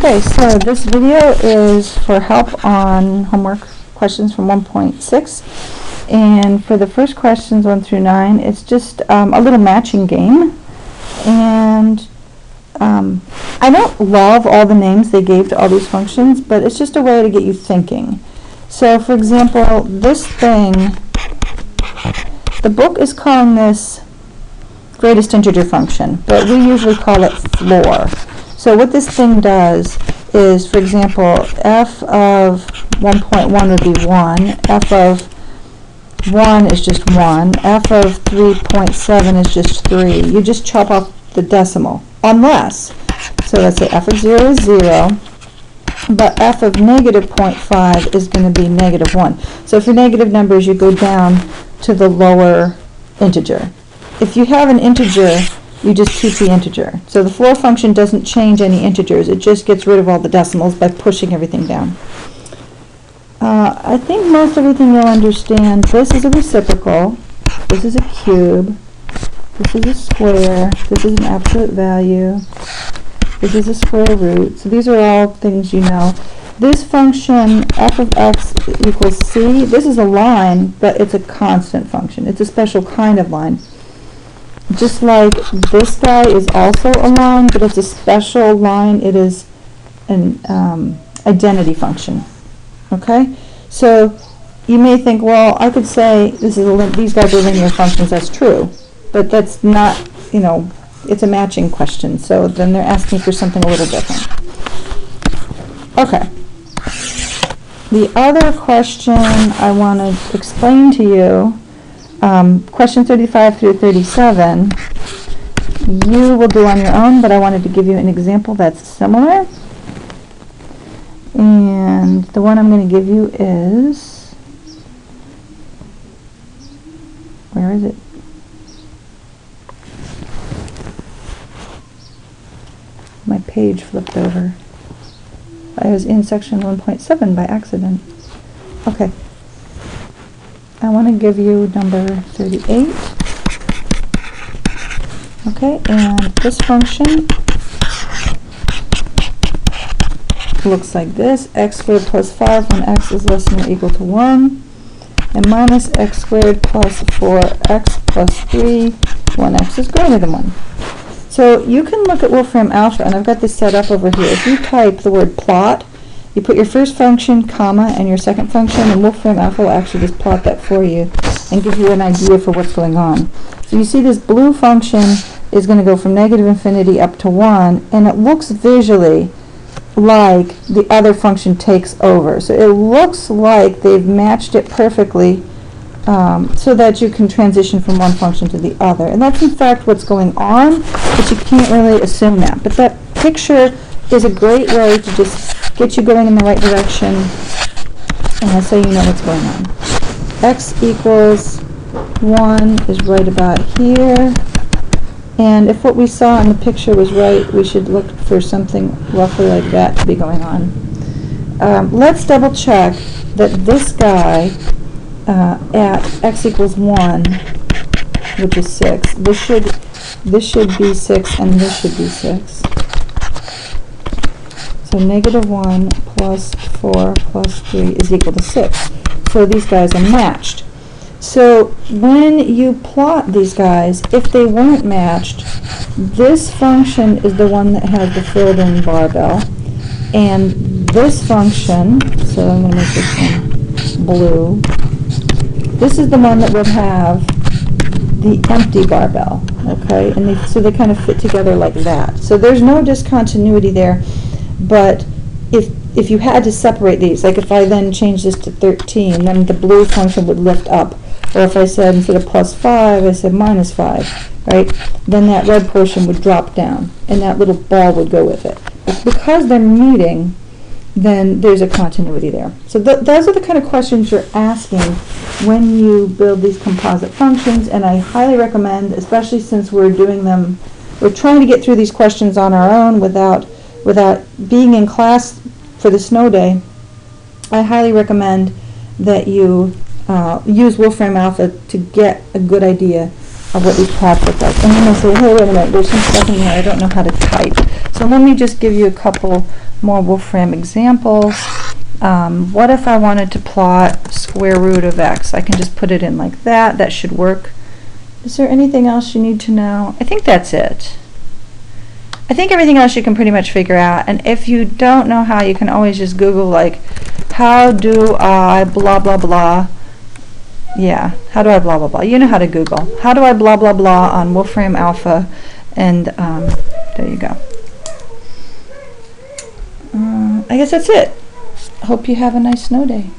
Okay, so this video is for help on homework questions from 1.6, and for the first questions 1 through 9, it's just a little matching game. And I don't love all the names they gave to all these functions, but it's just a way to get you thinking. So for example, this thing, the book is calling this greatest integer function, but we usually call it floor. So what this thing does is, for example, f of 1.1 would be 1, f of 1 is just 1, f of 3.7 is just 3. You just chop off the decimal, unless, so let's say f of 0 is 0, but f of negative 0.5 is going to be negative 1. So for negative numbers, you go down to the lower integer. If you have an integer, you just keep the integer. So the floor function doesn't change any integers. It just gets rid of all the decimals by pushing everything down. I think most everything you'll understand. This is a reciprocal. This is a cube. This is a square. This is an absolute value. This is a square root. So these are all things you know. This function, f of x equals c, this is a line, but it's a constant function. It's a special kind of line. Just like this guy is also a line, but it's a special line. It is an identity function. Okay? So you may think, well, I could say this is these guys are linear functions. That's true. But that's not, it's a matching question. So then they're asking for something a little different. Okay. The other question I want to explain to you, question 35 through 37, you will do on your own, but I wanted to give you an example that's similar. And the one I'm going to give you is, where is it? My page flipped over. I was in section 1.7 by accident. Okay. I want to give you number 38. Okay, and this function looks like this: x squared plus 5 when x is less than or equal to 1, and minus x squared plus 4x plus 3 when x is greater than 1. So you can look at Wolfram Alpha, and I've got this set up over here. If you type the word plot, you put your first function, comma, and your second function, and Wolfram Alpha will actually just plot that for you and give you an idea for what's going on. So you see this blue function is going to go from negative infinity up to 1, and it looks visually like the other function takes over. So it looks like they've matched it perfectly so that you can transition from one function to the other. And that's in fact what's going on, but you can't really assume that. But that picture is a great way to just get you going in the right direction, and that's how you know what's going on. X equals 1 is right about here, and if what we saw in the picture was right, we should look for something roughly like that to be going on. Let's double check that this guy at x equals 1, which is 6, this should be 6 and this should be 6. So negative 1 plus 4 plus 3 is equal to 6. So these guys are matched. So when you plot these guys, if they weren't matched, this function is the one that has the filled in barbell. And this function, so I'm going to make this one blue, this is the one that would have the empty barbell. Okay? And so they kind of fit together like that. So there's no discontinuity there. But if you had to separate these, like if I then change this to 13, then the blue function would lift up. Or if I said instead of plus 5, I said minus 5, right? Then that red portion would drop down, and that little ball would go with it. But because they're meeting, then there's a continuity there. So those are the kind of questions you're asking when you build these composite functions, and I highly recommend, especially since we're doing them, we're trying to get through these questions on our own without being in class for the snow day, I highly recommend that you use Wolfram Alpha to get a good idea of what these plots look like. And then I say, hey, wait a minute, there's some stuff in here I don't know how to type. So let me just give you a couple more Wolfram examples. What if I wanted to plot square root of x? I can just put it in like that. That should work. Is there anything else you need to know? I think that's it. I think everything else you can pretty much figure out, and if you don't know how, you can always just Google, like, how do I blah blah blah. Yeah, how do I blah blah blah? You know how to Google. How do I blah blah blah on Wolfram Alpha, and there you go. I guess that's it. Hope you have a nice snow day.